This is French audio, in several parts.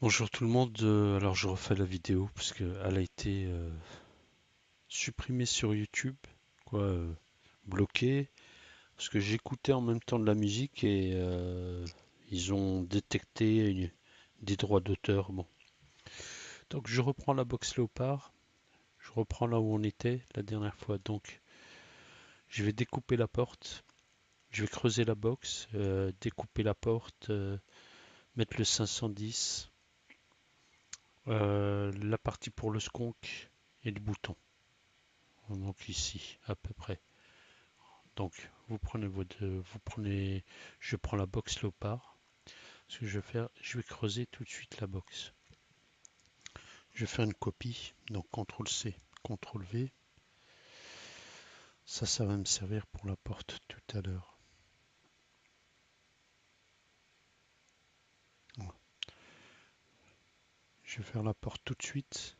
Bonjour tout le monde, alors je refais la vidéo parce qu'elle a été supprimée sur YouTube, quoi, bloquée, parce que j'écoutais en même temps de la musique et ils ont détecté des droits d'auteur. Bon, donc je reprends la box léopard, je reprends là où on était la dernière fois. Donc je vais découper la porte, je vais creuser la box, découper la porte, mettre le 510, la partie pour le skunk et le bouton. Donc ici, à peu près. Donc je prends la box léopard. Ce que je vais faire, je vais creuser tout de suite la box. Je vais faire une copie, donc CTRL C, CTRL V. Ça va me servir pour la porte tout à l'heure. Voilà. Je vais faire la porte tout de suite.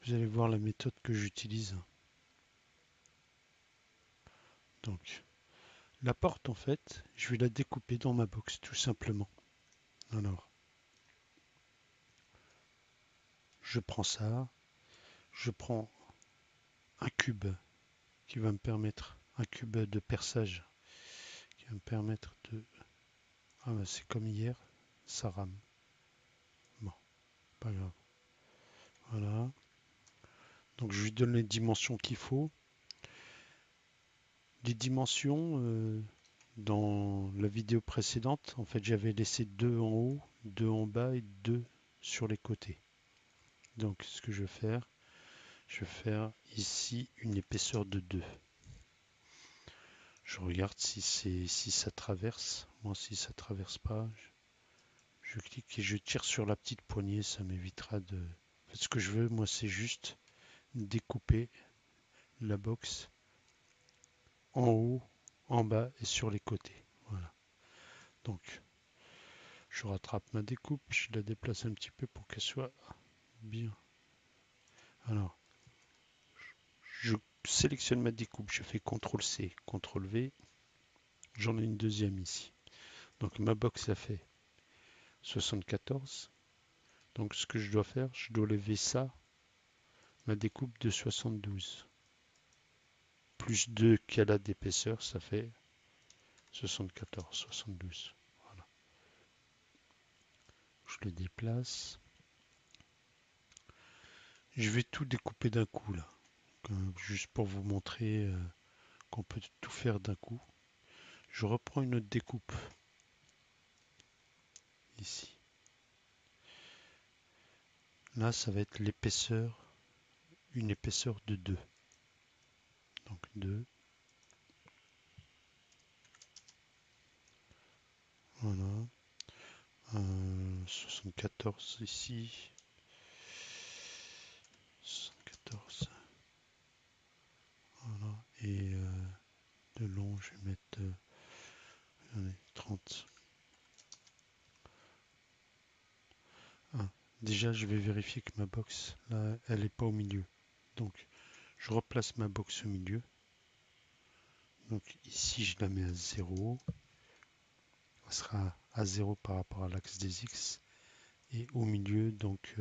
Vous allez voir la méthode que j'utilise. Donc, la porte, en fait, je vais la découper dans ma box, tout simplement. Alors, je prends ça, je prends un cube qui va me permettre, un cube de perçage qui va me permettre de... Ah bah c'est comme hier, ça rame. Bon, pas grave. Voilà. Donc je lui donne les dimensions qu'il faut. Les dimensions, dans la vidéo précédente, en fait j'avais laissé deux en haut, deux en bas et deux sur les côtés. Donc ce que je vais faire ici une épaisseur de 2. Je regarde si ça traverse. Moi si ça traverse pas, je clique et je tire sur la petite poignée, ça m'évitera de... En fait, ce que je veux, moi, c'est juste découper la box en haut, en bas et sur les côtés. Voilà. Donc, je rattrape ma découpe, je la déplace un petit peu pour qu'elle soit bien. Alors, je sélectionne ma découpe, je fais CTRL C, CTRL V. J'en ai une deuxième ici. Donc, ma box, ça fait 74. Donc, ce que je dois faire, je dois lever ça, ma découpe de 72. Plus 2 qu'elle a d'épaisseur, ça fait 74, 72. Voilà. Je le déplace. Je vais tout découper d'un coup là, juste pour vous montrer qu'on peut tout faire d'un coup. Je reprends une autre découpe ici. Là, ça va être l'épaisseur, une épaisseur de 2. Donc 2. Voilà. 74 ici. 74. Voilà. Et de long, je vais mettre 30. Ah, déjà, je vais vérifier que ma box, là, elle n'est pas au milieu. Donc, je replace ma box au milieu. Donc, ici, je la mets à 0. Elle sera à 0 par rapport à l'axe des X. Et au milieu, donc,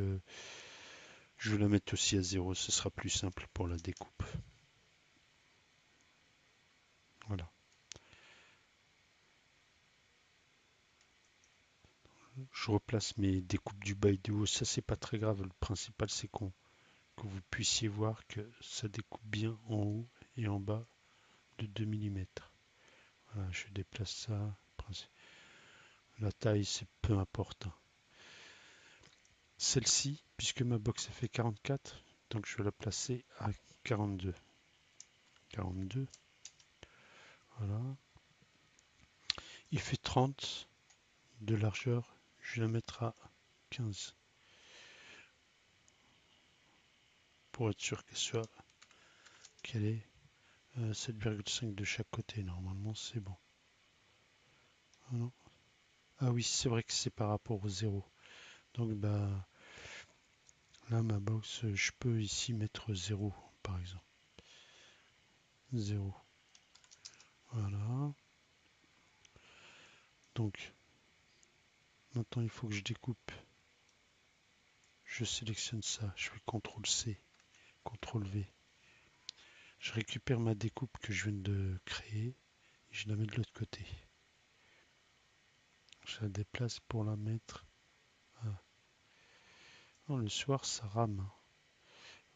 je vais la mettre aussi à 0. Ce sera plus simple pour la découpe. Voilà. Je replace mes découpes du bas et du haut. Ça, c'est pas très grave. Le principal, c'est que vous puissiez voir que ça découpe bien en haut et en bas de 2 mm. Voilà, je déplace ça. La taille, c'est peu importe. Celle-ci, puisque ma box a fait 44, donc je vais la placer à 42. 42, voilà. Il fait 30 de largeur, je vais la mettre à 15 pour être sûr qu'elle est 7,5 de chaque côté. Normalement, c'est bon. Ah, ah oui, c'est vrai que c'est par rapport au 0. Donc, bah, là, ma box, je peux ici mettre 0, par exemple. 0. Voilà. Donc, Maintenant, il faut que je découpe. Je sélectionne ça. Je fais CTRL C, CTRL V. Je récupère ma découpe que je viens de créer et je la mets de l'autre côté. Je la déplace pour la mettre. Ah. Oh, le soir, ça rame.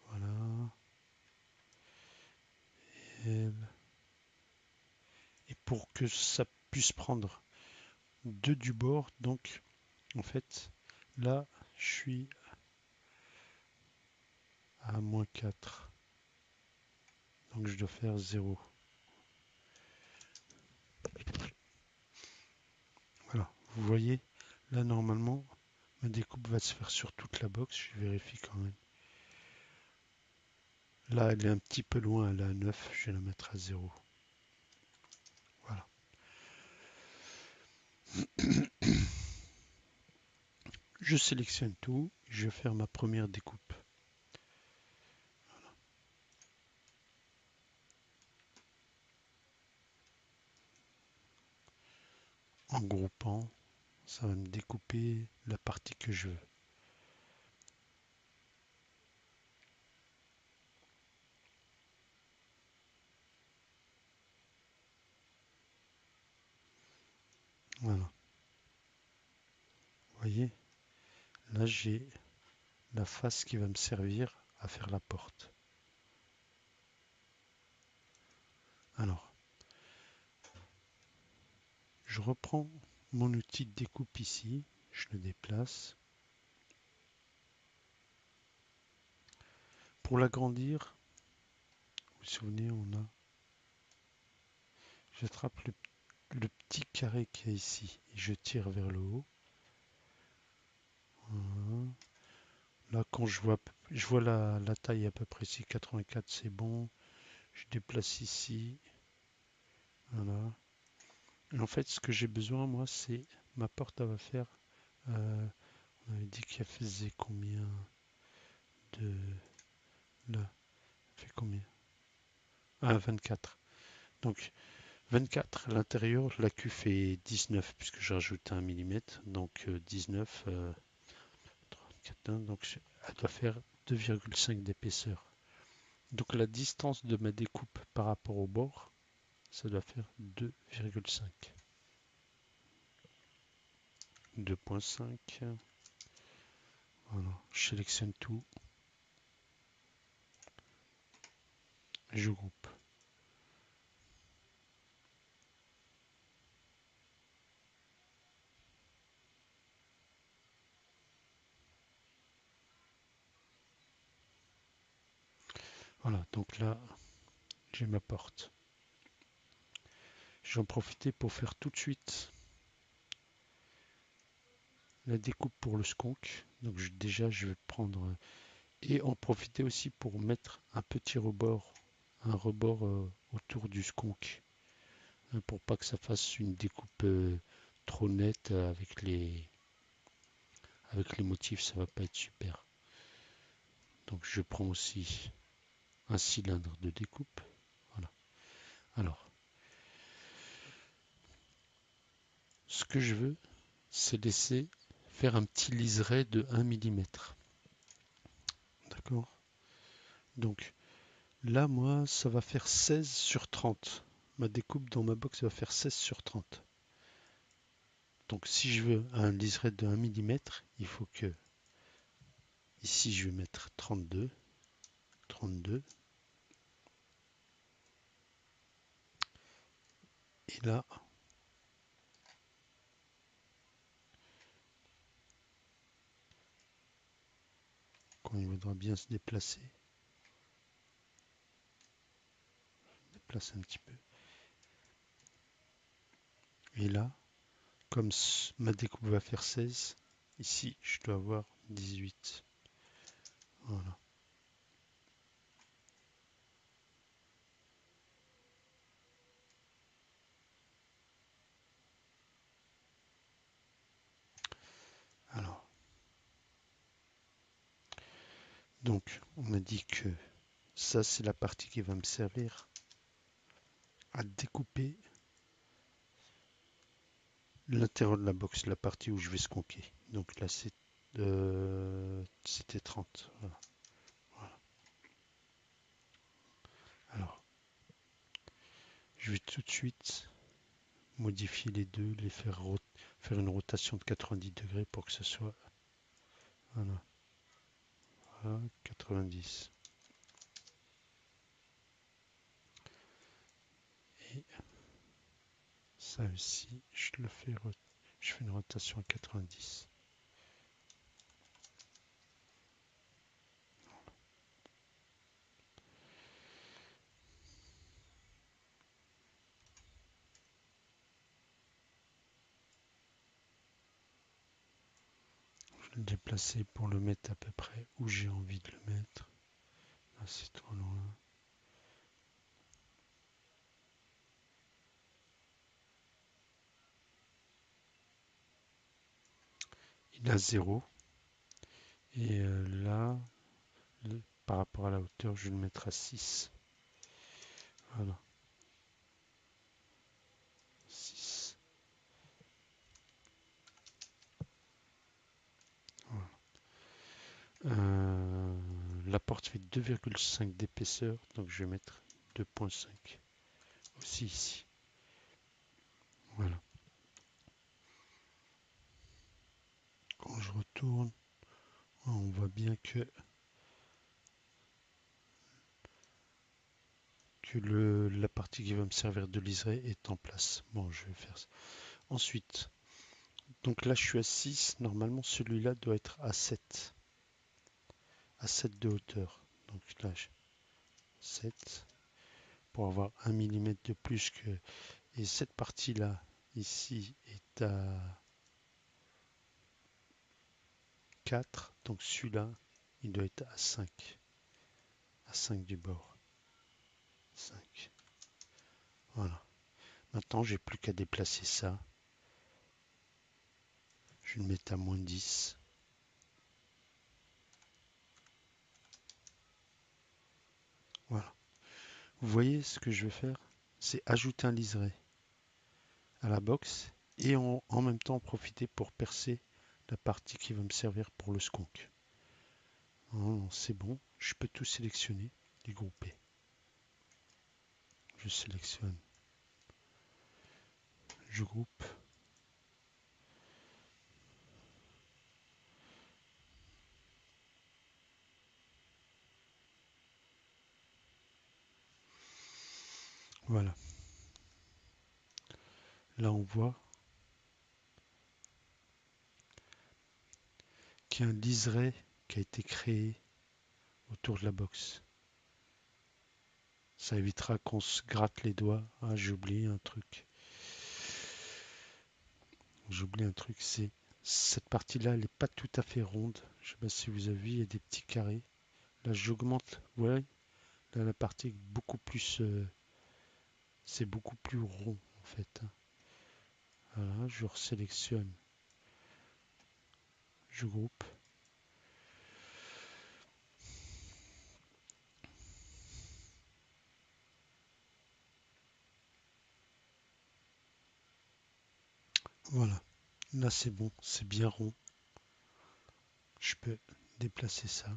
Voilà. Et pour que ça puisse prendre deux du bord, donc en fait, là, je suis à -4. Donc je dois faire 0. Voilà, vous voyez, là normalement, ma découpe va se faire sur toute la box. Je vérifie quand même. Là, elle est un petit peu loin, elle est à 9. Je vais la mettre à 0. Voilà. Je sélectionne tout. Je vais faire ma première découpe. En groupant, ça va me découper la partie que je veux. Voilà. Vous voyez, là j'ai la face qui va me servir à faire la porte. Alors, je reprends mon outil de découpe ici, je le déplace. Pour l'agrandir, vous vous souvenez, j'attrape le petit carré qu'il y a ici et je tire vers le haut. Voilà. Là, quand je vois la taille à peu près ici, 84, c'est bon. Je déplace ici. Voilà. Et en fait, ce que j'ai besoin, moi, c'est ma porte, elle va faire. On avait dit qu'elle faisait combien de là? Elle fait combien? Ah, 24. Donc 24 à l'intérieur, la Q fait 19 puisque j'ai rajouté 1 mm. Donc 19, 34, donc elle doit faire 2,5 d'épaisseur. Donc la distance de ma découpe par rapport au bord, ça doit faire 2,5. 2,5. Voilà, je sélectionne tout. Je groupe. Voilà, donc là, j'ai ma porte. J'en profite pour faire tout de suite la découpe pour le skunk. Donc déjà, je vais prendre et en profiter aussi pour mettre un petit rebord, un rebord autour du skunk, hein, pour pas que ça fasse une découpe trop nette avec les motifs, ça va pas être super. Donc je prends aussi un cylindre de découpe. Voilà. Alors, ce que je veux, c'est laisser faire un petit liseré de 1 mm. D'accord? Donc là, moi, ça va faire 16 sur 30. Ma découpe dans ma box va faire 16 sur 30. Donc si je veux un liseré de 1 mm, il faut que ici je vais mettre 32, 32. Et là, quand il voudra bien se déplacer, déplace un petit peu. Et là, comme ma découpe va faire 16, ici je dois avoir 18. Voilà. Alors, donc on a dit que ça c'est la partie qui va me servir à découper l'intérieur de la box, la partie où je vais sconquer. Donc là, c'était 30. Voilà. Voilà. Alors, je vais tout de suite modifier les deux, les faire une rotation de 90 degrés pour que ce soit, voilà, voilà, 90. Et ça aussi, je fais une rotation à 90. Je vais le déplacer pour le mettre à peu près où j'ai envie de le mettre. Là, c'est trop loin. Il a 0. Et là, par rapport à la hauteur, je vais le mettre à 6. Voilà, 6. Voilà. La porte fait 2,5 d'épaisseur, donc je vais mettre 2,5 aussi ici. Voilà. Quand je retourne, on voit bien que la partie qui va me servir de liseré est en place. Bon, je vais faire ça. Ensuite, donc là je suis à 6. Normalement, celui-là doit être à 7. À 7 de hauteur. Donc là, 7 pour avoir 1 mm de plus que. Et cette partie-là, ici, est à 4. Donc celui-là, il doit être à 5. À 5 du bord. 5. Voilà. Maintenant, j'ai plus qu'à déplacer ça. Je vais le mettre à moins 10. Voilà. Vous voyez ce que je vais faire? C'est ajouter un liseré à la box et en même temps profiter pour percer la partie qui va me servir pour le skunk. C'est bon, je peux tout sélectionner, dégrouper. Je sélectionne, je groupe. Voilà. Là, on voit qu'il y a un liseré qui a été créé autour de la box. Ça évitera qu'on se gratte les doigts. Ah, j'ai oublié un truc. C'est cette partie-là, elle n'est pas tout à fait ronde. Je ne sais pas si vous avez vu, il y a des petits carrés. Là, j'augmente. Vous voyez, là, la partie est beaucoup plus, c'est beaucoup plus rond en fait. Voilà, je resélectionne, je groupe. Voilà, là c'est bon, c'est bien rond. Je peux déplacer ça.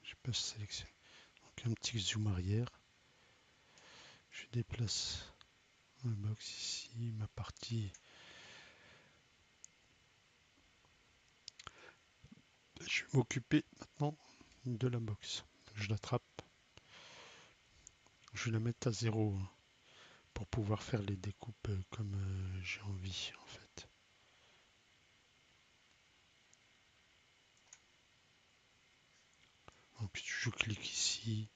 Je peux sélectionner. Donc un petit zoom arrière. Je déplace la box ici, ma partie. Je vais m'occuper maintenant de la box. Je l'attrape. Je vais la mettre à 0 pour pouvoir faire les découpes comme j'ai envie en fait. Donc je clique ici,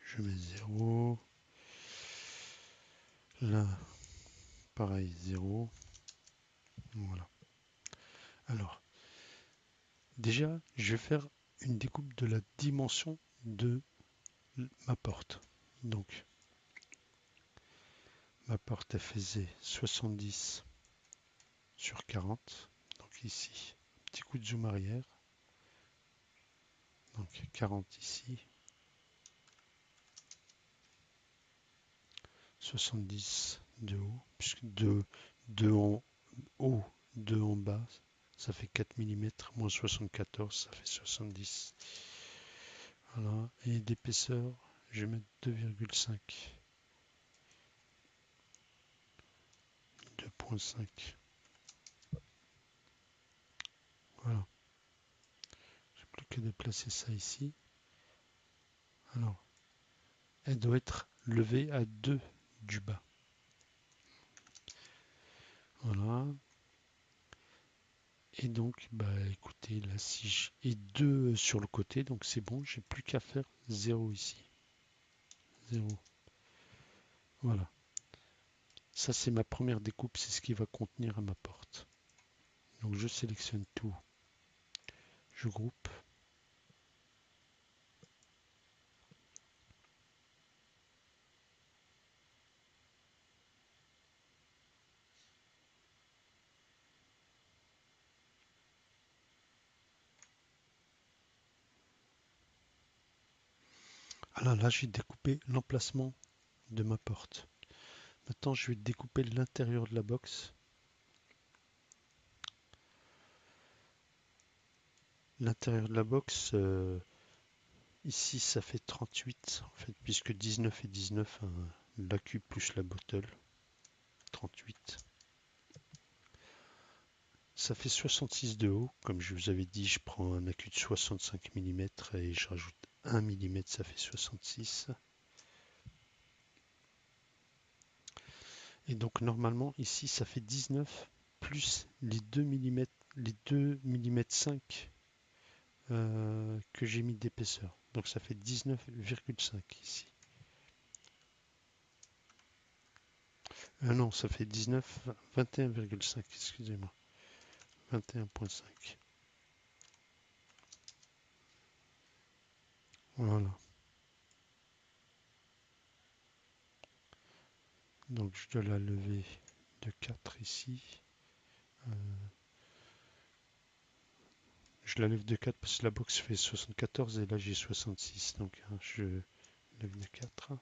je mets 0. Là, pareil, 0. Voilà. Alors, déjà, je vais faire une découpe de la dimension de ma porte. Donc, ma porte, elle faisait 70 sur 40. Donc ici, petit coup de zoom arrière. Donc 40 ici. 70 de haut, puisque 2 en haut, 2 en bas, ça fait 4 mm, moins 74, ça fait 70. Voilà, et d'épaisseur, je vais mettre 2,5. 2,5. Voilà, j'ai plus qu'à déplacer ça ici. Alors, elle doit être levée à 2 du bas. Voilà. Et donc, bah écoutez, là, si j'ai 2 sur le côté, donc c'est bon, j'ai plus qu'à faire 0 ici. 0. Voilà. Ça, c'est ma première découpe, c'est ce qui va contenir à ma porte. Donc, je sélectionne tout. Je groupe. Alors là, j'ai découpé l'emplacement de ma porte. Maintenant, je vais découper l'intérieur de la box. L'intérieur de la box, ici, ça fait 38, en fait, puisque 19 et 19, l'accu plus la bottle, 38. Ça fait 66 de haut. Comme je vous avais dit, je prends un accu de 65 mm et je rajoute 1 mm, ça fait 66. Et donc normalement ici ça fait 19 plus les 2 mm, les 2 mm 5 que j'ai mis d'épaisseur. Donc ça fait 19,5 ici. Non, ça fait 19, 21,5, excusez-moi. 21,5. Voilà. Donc je dois la lever de 4 ici. Je la lève de 4 parce que la box fait 74 et là j'ai 66. Donc je lève de 4.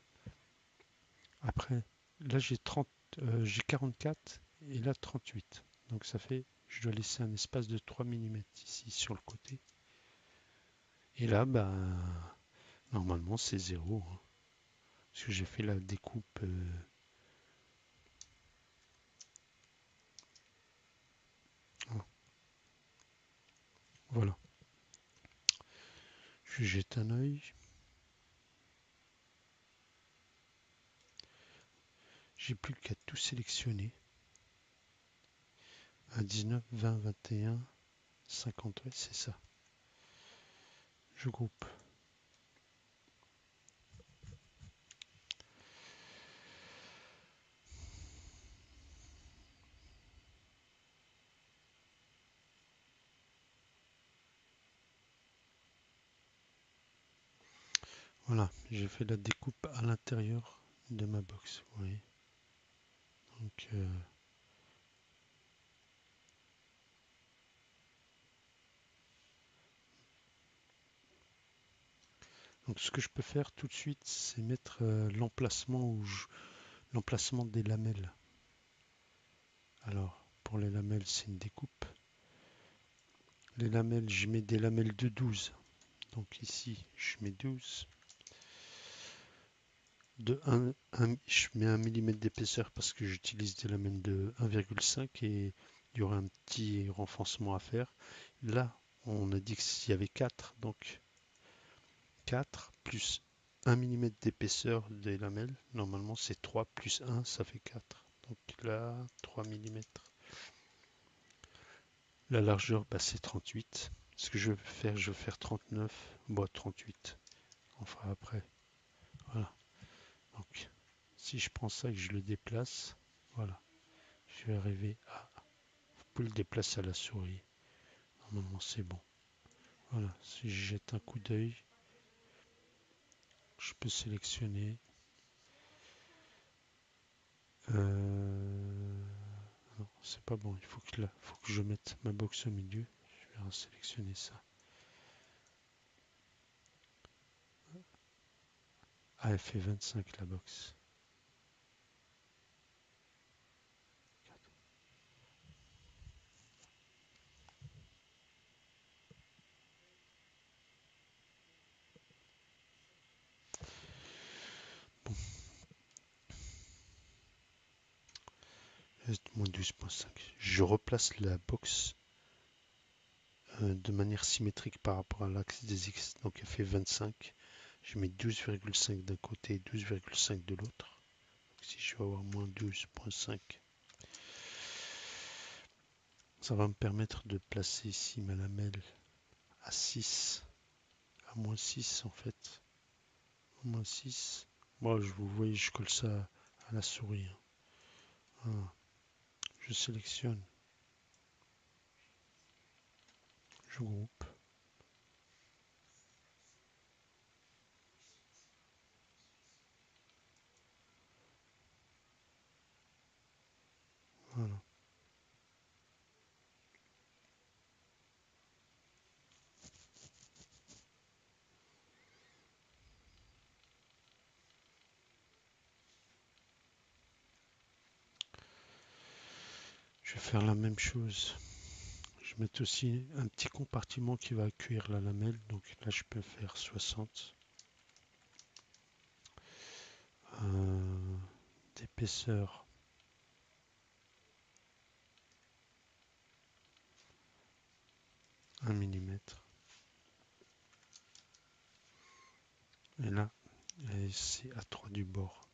Après, là j'ai 44 et là 38. Donc ça fait, je dois laisser un espace de 3 mm ici sur le côté. Et là, bah, normalement c'est 0. Parce que j'ai fait la découpe. Voilà. Je jette un œil. J'ai plus qu'à tout sélectionner. À 19, 20, 21, 50, ouais, c'est ça. Je groupe. Voilà, j'ai fait la découpe à l'intérieur de ma box. Vous voyez. Donc, ce que je peux faire tout de suite, c'est mettre l'emplacement des lamelles. Alors, pour les lamelles, c'est une découpe. Les lamelles, je mets des lamelles de 12. Donc ici, je mets 12. Je mets 1 mm d'épaisseur parce que j'utilise des lamelles de 1,5 et il y aura un petit renforcement à faire. Là, on a dit qu'il y avait 4, donc 4 plus 1 mm d'épaisseur des lamelles. Normalement, c'est 3 plus 1, ça fait 4. Donc là, 3 mm. La largeur, bah, c'est 38. Ce que je vais faire 39, bon, 38. On fera après. Voilà. Donc, si je prends ça et que je le déplace, voilà. Je vais arriver à... Vous pouvez le déplacer à la souris. Normalement, c'est bon. Voilà. Si je jette un coup d'œil, je peux sélectionner. Non, c'est pas bon. Il faut que je mette ma box au milieu. Je vais sélectionner ça. Ah, elle fait 25 la box. Moins 12,5. Je replace la box de manière symétrique par rapport à l'axe des X. Donc elle fait 25. Je mets 12,5 d'un côté et 12,5 de l'autre. Si je vais avoir moins 12,5, ça va me permettre de placer ici ma lamelle à 6, à moins 6 en fait. Moins 6. Moi, vous voyez, je colle ça à la souris. Voilà. Je sélectionne, je groupe. Voilà. Je vais faire la même chose. Je vais mettre aussi un petit compartiment qui va accueillir la lamelle. Donc là, je peux faire 60 d'épaisseur. Un millimètre. Et là, c'est à 3 du bord.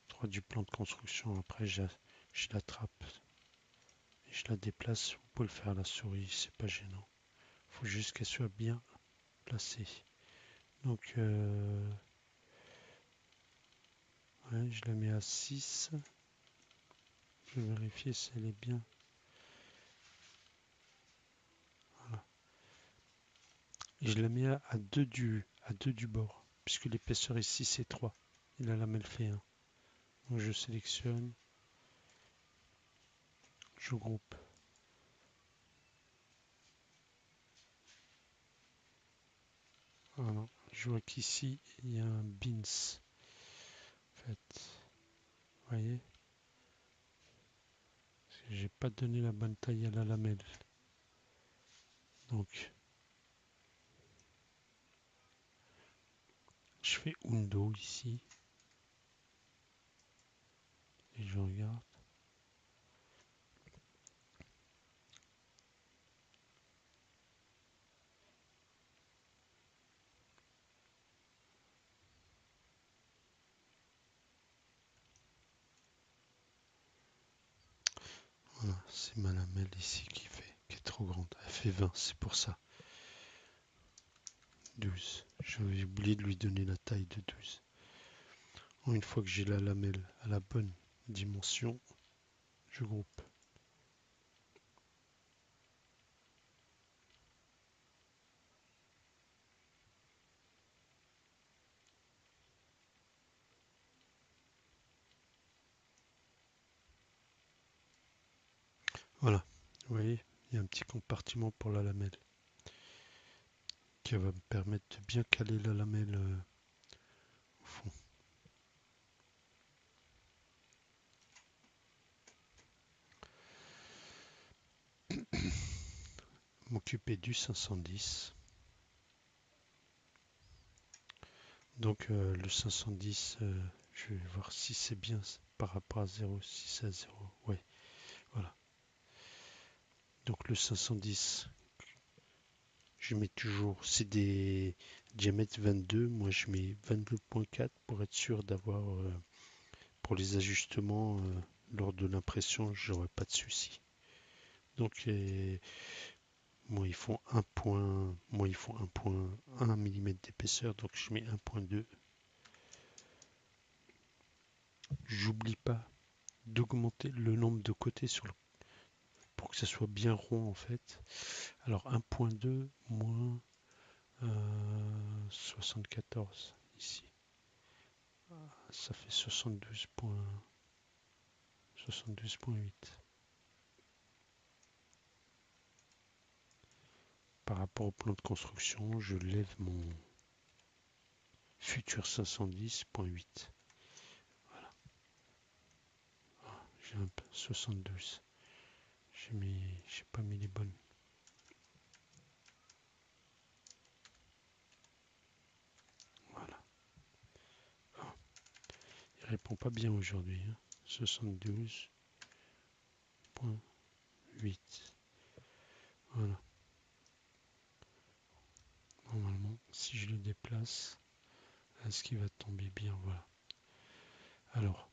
3 du plan de construction. Après, je l'attrape et je la déplace. Vous pouvez le faire à la souris, c'est pas gênant. Il faut juste qu'elle soit bien placée. Donc, ouais, je la mets à 6. Je vais vérifier si elle est bien. Voilà. Et je la mets à 2 du bord, puisque l'épaisseur ici c'est 3. Et la lamelle fait 1. Donc je sélectionne, je groupe. Voilà. Je vois qu'ici il y a un bins. En fait, vous voyez, j'ai pas donné la bonne taille à la lamelle. Donc je fais Undo ici et je regarde. Voilà, c'est ma lamelle ici qui est trop grande. Elle fait 20, c'est pour ça. 12. J'avais oublié de lui donner la taille de 12. Une fois que j'ai la lamelle à la bonne dimension, je groupe. Voilà, vous voyez, il y a un petit compartiment pour la lamelle qui va me permettre de bien caler la lamelle au fond. M'occuper du 510. Donc le 510, je vais voir si c'est bien par rapport à 0, si c'est à 0. Ouais, voilà. Donc le 510, je mets toujours, c'est des diamètres 22, moi je mets 22.4 pour être sûr d'avoir, pour les ajustements lors de l'impression, j'aurai pas de souci. Donc moi ils font 1 mm d'épaisseur, donc je mets 1.2. J'oublie pas d'augmenter le nombre de côtés pour que ça soit bien rond en fait. Alors 1.2 moins 74 ici. Ça fait 72.8. Par rapport au plan de construction, je lève mon futur 510.8. Voilà. J'ai un peu 72. J'ai pas mis les bonnes. Voilà. Il répond pas bien aujourd'hui. 72. 11.8. Voilà. Normalement, si je le déplace, est-ce qu'il va tomber bien? Voilà. Alors,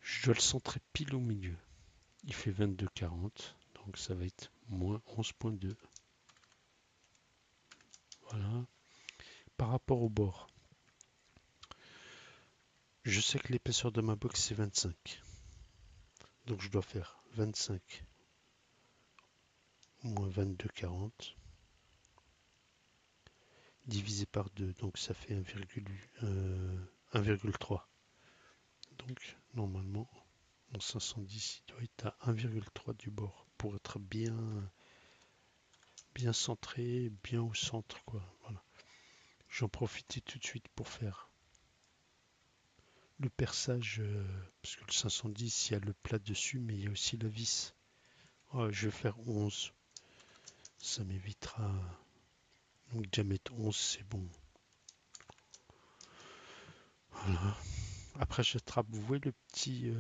je dois le centrer pile au milieu. Il fait 22,40, donc ça va être moins 11.2. Voilà. Par rapport au bord, je sais que l'épaisseur de ma box c'est 25. Donc je dois faire 25 moins 22,40 divisé par 2, donc ça fait 1,3. Donc normalement, mon 510 il doit être à 1,3 du bord pour être bien centré, bien au centre, quoi. Voilà. J'en profitais tout de suite pour faire le perçage, parce que le 510, il y a le plat dessus, mais il y a aussi la vis. Ouais, je vais faire 11. Ça m'évitera. Donc diamètre 11, c'est bon. Voilà. Après, j'attrape, vous voyez le petit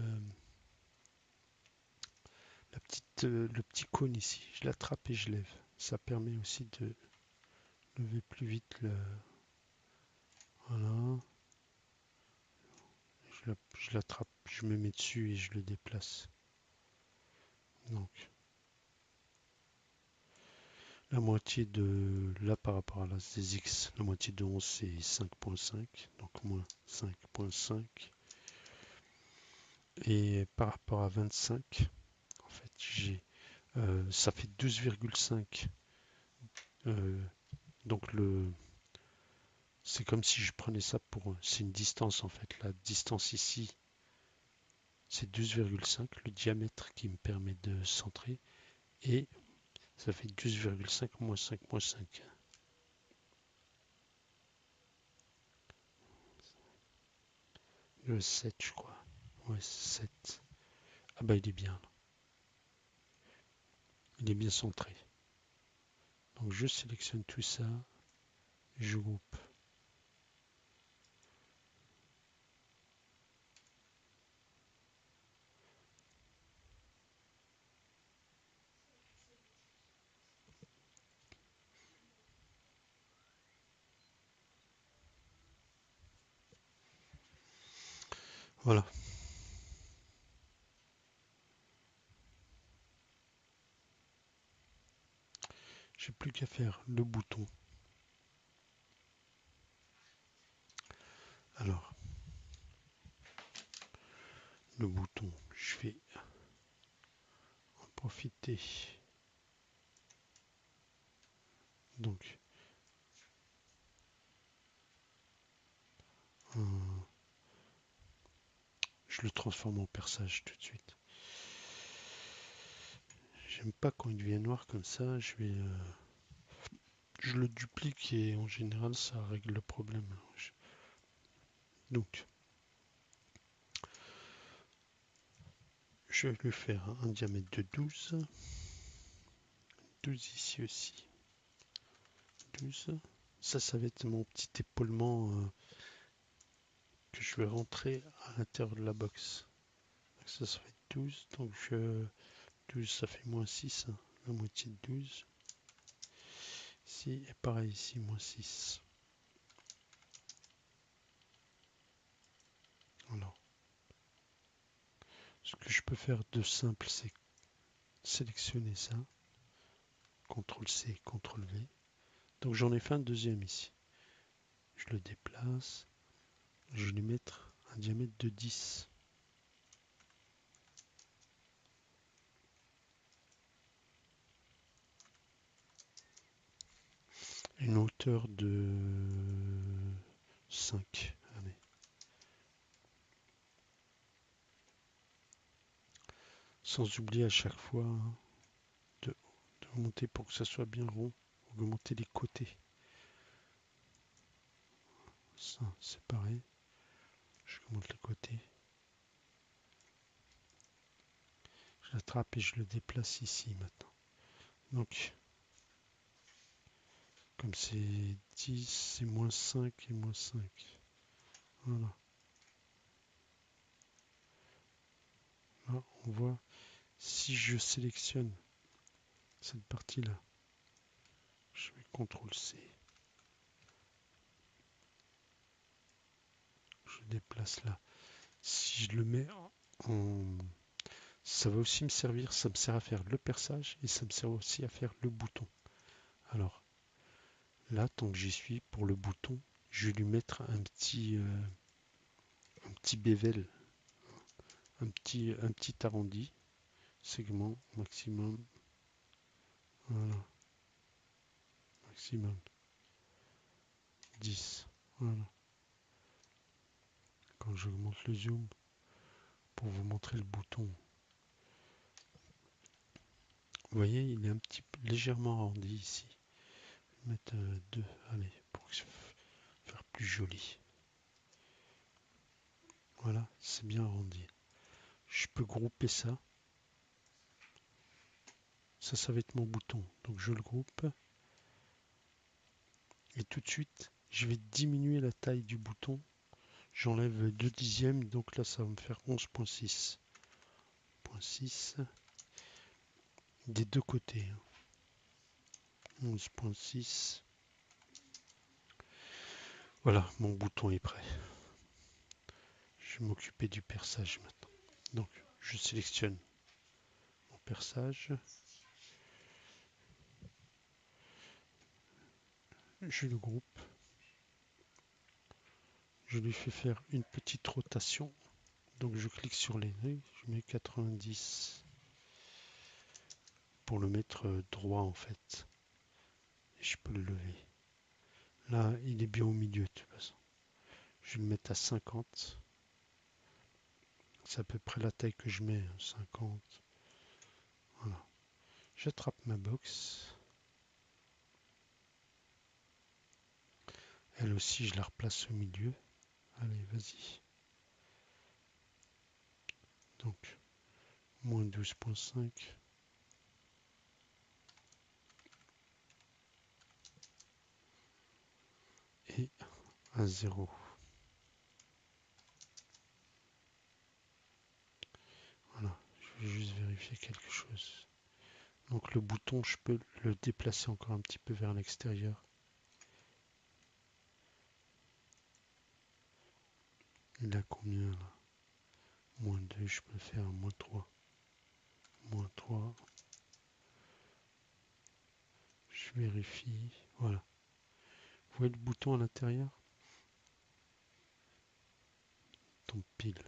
cône ici. Je l'attrape et je lève. Ça permet aussi de lever plus vite le. Voilà. Je l'attrape, je me mets dessus et je le déplace. Donc, la moitié de là par rapport à la CX, la moitié de 11 c'est 5.5, donc moins 5.5. Et par rapport à 25, en fait, ça fait 12,5. Donc c'est comme si je prenais ça c'est une distance en fait. La distance ici, c'est 12,5, le diamètre qui me permet de centrer. Et ça fait 12,5 moins 5,5. Le 7, je crois. Ouais, 7. Ah bah il est bien. Il est bien centré. Donc je sélectionne tout ça. Je groupe. Voilà. J'ai plus qu'à faire le bouton. Alors, le bouton, je vais en profiter. Donc, je le transforme en perçage tout de suite. J'aime pas quand il devient noir comme ça. Je le duplique et en général ça règle le problème. Donc, je vais lui faire un diamètre de 12. 12 ici aussi. 12. Ça va être mon petit épaulement que je vais rentrer à l'intérieur de la box. Donc ça fait 12. Donc 12, ça fait moins 6. Hein, la moitié de 12. Ici, et pareil ici, moins 6. Alors, ce que je peux faire de simple, c'est sélectionner ça. CTRL-C, CTRL-V. Donc j'en ai fait un deuxième ici. Je le déplace. Je vais lui mettre un diamètre de 10. Une hauteur de 5. Allez. Sans oublier à chaque fois de, de monter pour que ça soit bien rond. Augmenter les côtés. Ça, c'est pareil. Je monte les côtés. Je l'attrape et je le déplace ici maintenant. Donc, comme c'est 10, c'est moins 5 et moins 5. Voilà. Là, on voit, si je sélectionne cette partie-là, je vais CTRL-C, je déplace là. Si je le mets en... Ça va aussi me servir, ça me sert à faire le perçage et ça me sert aussi à faire le bouton. Alors, là, tant que j'y suis, pour le bouton, je vais lui mettre un petit bevel, un petit arrondi, segment maximum, voilà, maximum 10, voilà. Quand j'augmente le zoom pour vous montrer le bouton, vous voyez, il est un petit peu légèrement arrondi ici. Je vais mettre 2, allez, pour faire plus joli. Voilà, c'est bien arrondi. Je peux grouper ça. Ça va être mon bouton. Donc je le groupe. Et tout de suite, je vais diminuer la taille du bouton. J'enlève 2 dixièmes. Donc là, ça va me faire 11,6. 11,6 des deux côtés. 11,6. Voilà, mon bouton est prêt. Je vais m'occuper du perçage maintenant. Donc, je sélectionne mon perçage. Je le groupe. Je lui fais faire une petite rotation. Donc, je clique sur les nœuds. Je mets 90 pour le mettre droit en fait. Et je peux le lever. Là, il est bien au milieu de toute façon. Je vais le mettre à 50. C'est à peu près la taille que je mets, 50. Voilà. J'attrape ma box. Elle aussi, je la replace au milieu. Allez, vas-y. Donc, moins 12,5. Et un 0. Voilà. Je vais juste vérifier quelque chose. Donc, le bouton, je peux le déplacer encore un petit peu vers l'extérieur. Il a combien là? Moins 2, je peux le faire à moins 3. Moins 3. Je vérifie. Voilà. Vous voyez le bouton à l'intérieur? Tombe pile.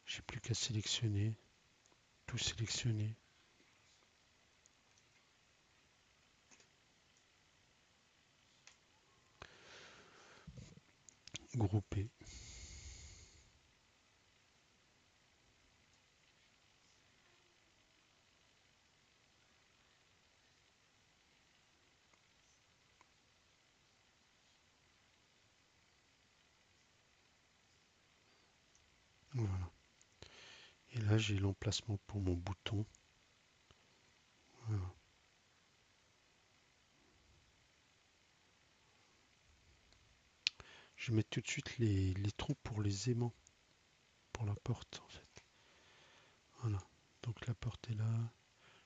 J'ai plus qu'à sélectionner. Tout sélectionner. Grouper. Voilà. Et là, j'ai l'emplacement pour mon bouton. Voilà. Je mets tout de suite les trous pour les aimants. Pour la porte, en fait. Voilà. Donc la porte est là.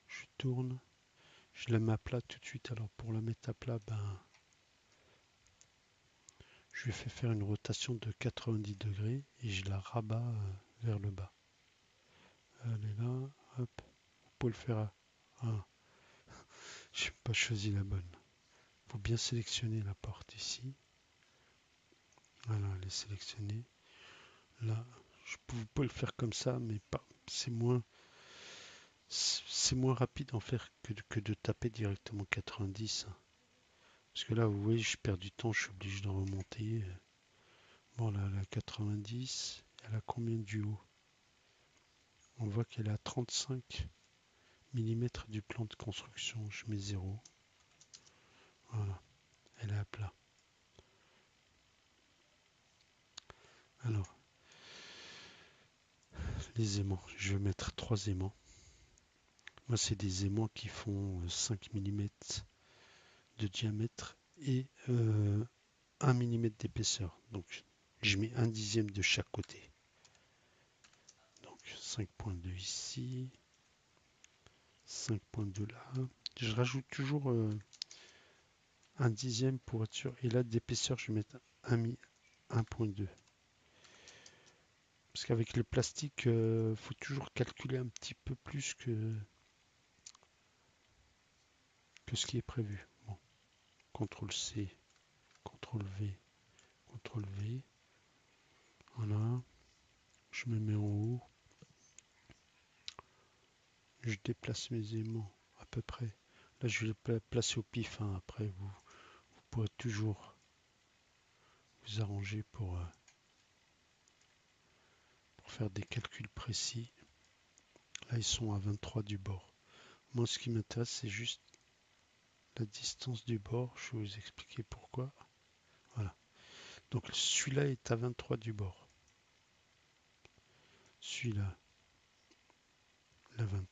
Je tourne. Je la mets à plat tout de suite. Alors pour la mettre à plat, je lui fais faire une rotation de 90 degrés et je la rabats vers le bas. Elle est là. Hop. Vous pouvez le faire à... Ah, je n'ai pas choisi la bonne. Il faut bien sélectionner la porte ici. Voilà, elle est sélectionnée. Là, vous pouvez le faire comme ça, mais pas, c'est moins rapide en faire que de taper directement 90. Parce que là, vous voyez, je perds du temps, je suis obligé de remonter. Bon, là, elle a 90. Elle a combien du haut? On voit qu'elle est à 35 mm du plan de construction. Je mets 0. Voilà, elle est à plat. Alors, les aimants. Je vais mettre 3 aimants. Moi, c'est des aimants qui font 5 mm de diamètre et 1 mm d'épaisseur. Donc, je mets 1 dixième de chaque côté. 5.2 ici, 5.2 là. Je rajoute toujours un dixième pour être sûr. Et là, d'épaisseur, je vais mettre 1.2. Parce qu'avec le plastique, faut toujours calculer un petit peu plus que ce qui est prévu. Bon, CTRL C, CTRL V, CTRL V. Voilà. Je me mets en haut. Je déplace mes aimants à peu près. Là, je vais les placer au pif. Hein. Après, vous pourrez toujours vous arranger pour faire des calculs précis. Là, ils sont à 23 du bord. Moi, ce qui m'intéresse, c'est juste la distance du bord. Je vais vous expliquer pourquoi. Voilà. Donc, celui-là est à 23 du bord. Celui-là, la 20.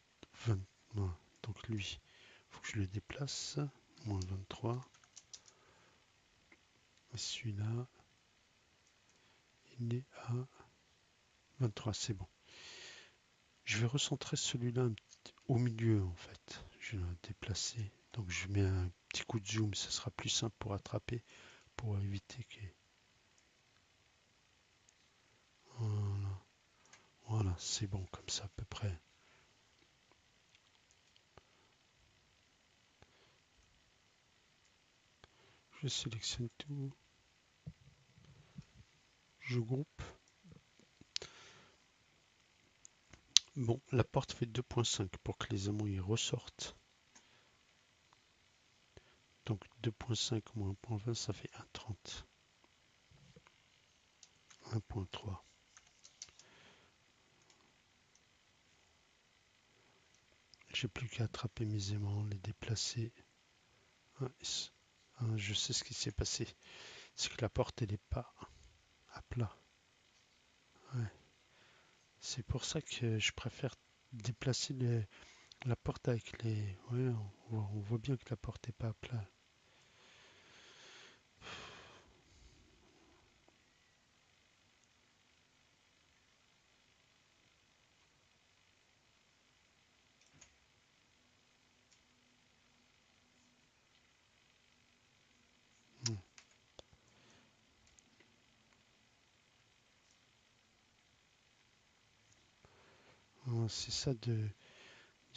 Donc, lui, il faut que je le déplace. Moins 23. Et celui-là, il est à 23. C'est bon. Je vais recentrer celui-là au milieu, en fait. Je vais le déplacer. Donc, je mets un petit coup de zoom. Ça sera plus simple pour attraper, pour éviter que... Voilà. Voilà, c'est bon comme ça à peu près. Je sélectionne tout. Je groupe. Bon, la porte fait 2.5 pour que les aimants y ressortent. Donc 2.5 moins 1.20, ça fait 1.30. 1.3. J'ai plus qu'à attraper mes aimants, les déplacer. Je sais ce qui s'est passé. C'est que la porte, elle n'est pas à plat. Ouais. C'est pour ça que je préfère déplacer la porte avec les... Ouais, on voit bien que la porte n'est pas à plat. C'est ça de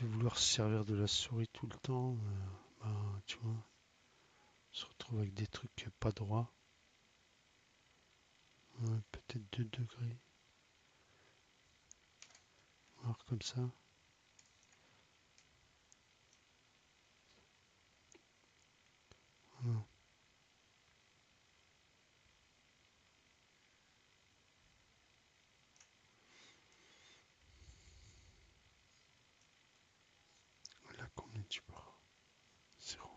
vouloir se servir de la souris tout le temps. Tu vois, on se retrouve avec des trucs pas droits. Ouais, peut-être 2 degrés. Alors comme ça. Voilà. Là, combien tu pars? 0.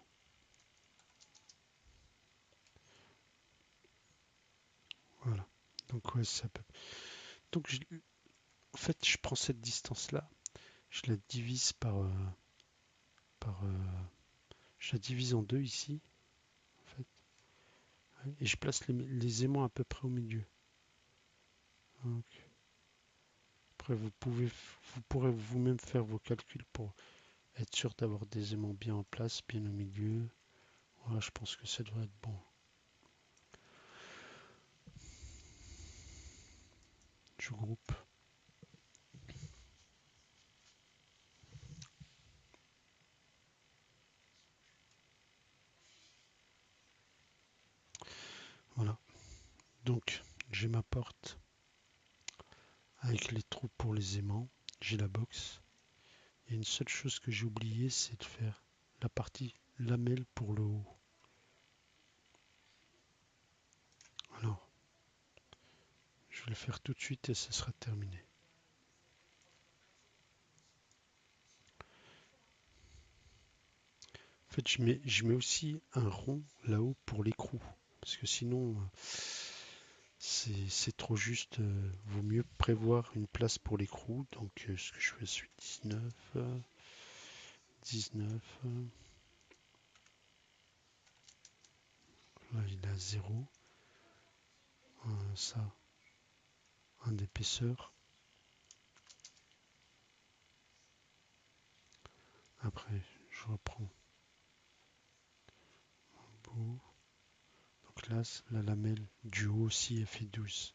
Voilà. Donc ouais, ça peut. Donc en fait, je prends cette distance-là, je la divise je la divise en deux ici, en fait, ouais, et je place les aimants à peu près au milieu. Donc, après, vous pourrez vous-même faire vos calculs pour être sûr d'avoir des aimants bien en place, bien au milieu. Voilà, je pense que ça devrait être bon. Je groupe. Voilà. Donc, j'ai ma porte avec les trous pour les aimants. J'ai la box. Et une seule chose que j'ai oublié, c'est de faire la partie lamelle pour le haut. Alors, je vais le faire tout de suite et ce sera terminé. En fait, je mets aussi un rond là-haut pour l'écrou. Parce que sinon, c'est trop juste. Vaut mieux prévoir une place pour l'écrou. Donc, ce que je fais, c'est 19. 19. Là, il a 0. Ça, un d'épaisseur. Après, je reprends mon bout. Donc là, la lamelle du haut aussi, elle fait 12.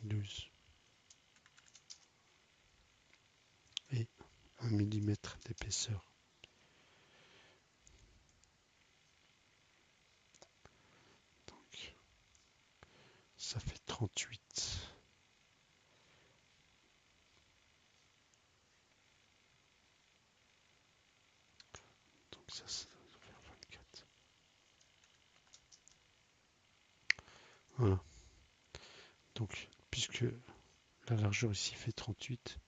12. Et 1 millimètre d'épaisseur. Donc, ça fait 38. Donc ça doit faire 24. Voilà. Donc, puisque la largeur ici fait 38,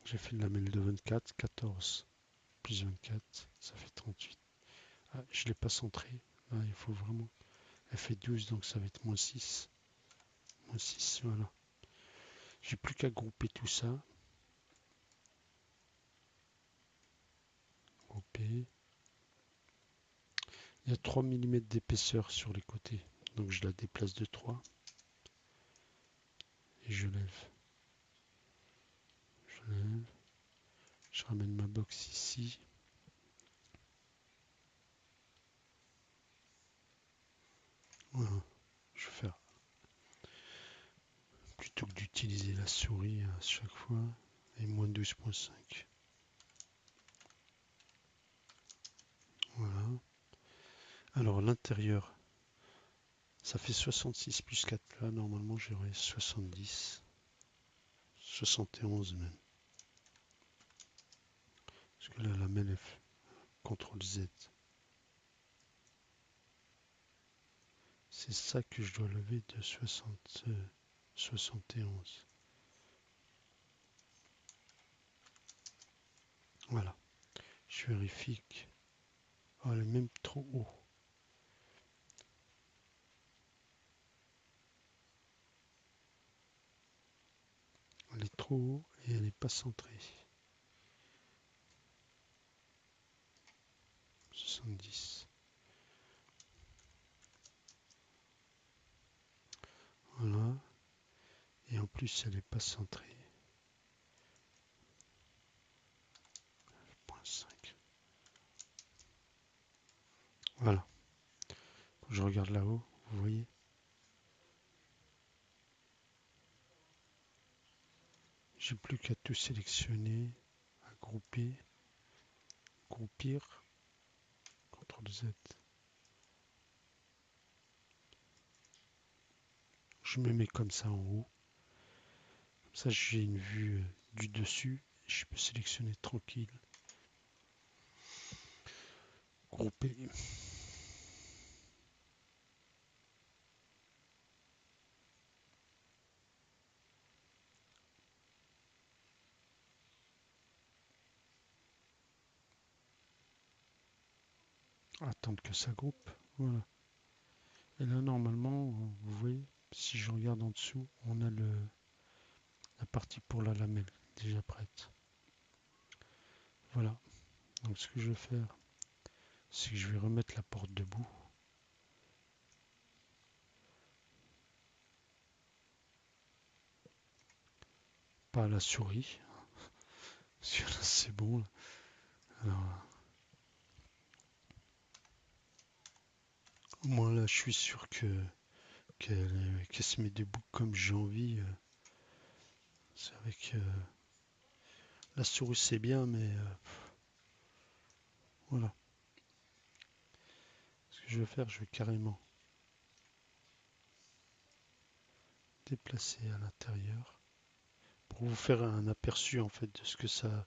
j'ai fait une lamelle de 24, 14 plus 24, ça fait 38. Ah, je ne l'ai pas centré. Là, il faut vraiment. Elle fait 12, donc ça va être moins 6. Moins 6, voilà. J'ai plus qu'à grouper tout ça. Grouper. Il y a 3 millimètres d'épaisseur sur les côtés. Donc je la déplace de 3. Et je lève. Je lève. Je ramène ma box ici. Voilà. Je vais faire. Plutôt que d'utiliser la souris à chaque fois. Et moins 12,5. Voilà. Alors l'intérieur, ça fait 66 plus 4. Là, normalement, j'aurais 70. 71 même. Parce que là, la lamelle est CTRL Z. C'est ça que je dois lever de 71. Voilà. Je vérifie que... Oh, elle est même trop haut. Elle est trop haut et elle n'est pas centrée. 70. Voilà. Et en plus, elle n'est pas centrée. 0,5. Voilà. Quand je regarde là-haut, vous voyez. J'ai plus qu'à tout sélectionner, à grouper, groupir, CTRL Z. Je me mets comme ça en haut. Comme ça, j'ai une vue du dessus. Je peux sélectionner tranquille. Grouper. Attendre que ça groupe. Voilà. Et là, normalement, vous voyez, si je regarde en dessous, on a la partie pour la lamelle déjà prête. Voilà. Donc, ce que je vais faire, c'est que je vais remettre la porte debout. Pas à la souris. Parce que là, c'est bon. Là. Alors, au moins là, je suis sûr qu'elle se met debout comme j'ai envie. C'est avec la souris, c'est bien, mais voilà. Ce que je vais faire, je vais carrément déplacer à l'intérieur pour vous faire un aperçu en fait de ce que ça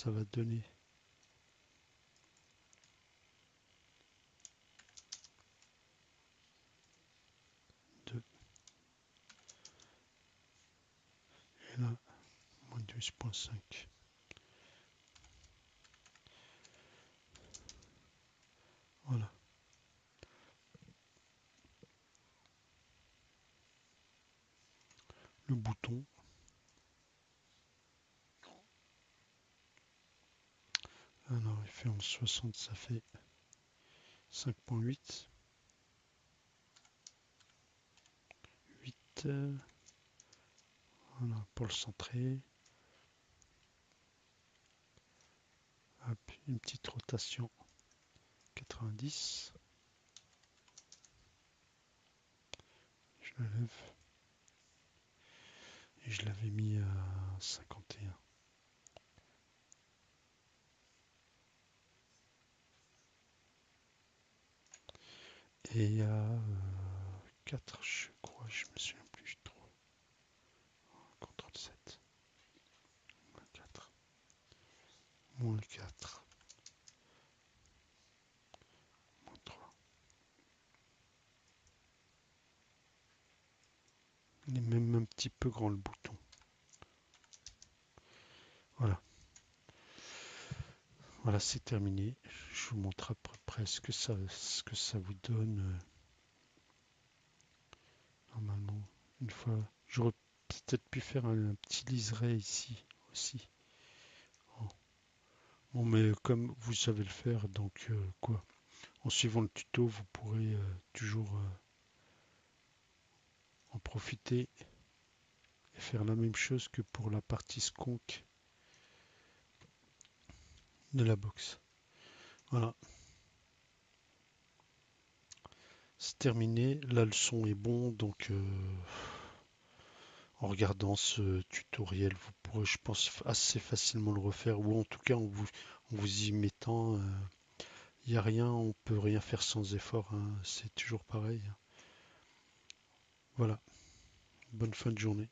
va donner. De, et là, moins 12,5. Voilà. Le bouton. Alors, il fait en 60, ça fait 5,8. 8. Voilà, pour le centrer. une petite rotation 90. Je le lève et je l'avais mis à 51. Et à 4, je crois, je me souviens plus trop. CTRL 7. Moins 4. Moins 4. Moins 3. Il est même un petit peu grand le bouton. Voilà. Voilà, c'est terminé. Je vous montre à peu près ce que ça vous donne. Normalement, une fois, j'aurais peut-être pu faire un petit liseré ici aussi. Oh. Bon, mais comme vous savez le faire, donc quoi, en suivant le tuto, vous pourrez toujours en profiter et faire la même chose que pour la partie skunk de la box. Voilà, c'est terminé. Là, le son est bon, donc en regardant ce tutoriel, vous pourrez, je pense, assez facilement le refaire, ou en tout cas en vous y mettant. Il n'y a rien, on peut rien faire sans effort, hein, c'est toujours pareil. Voilà, bonne fin de journée.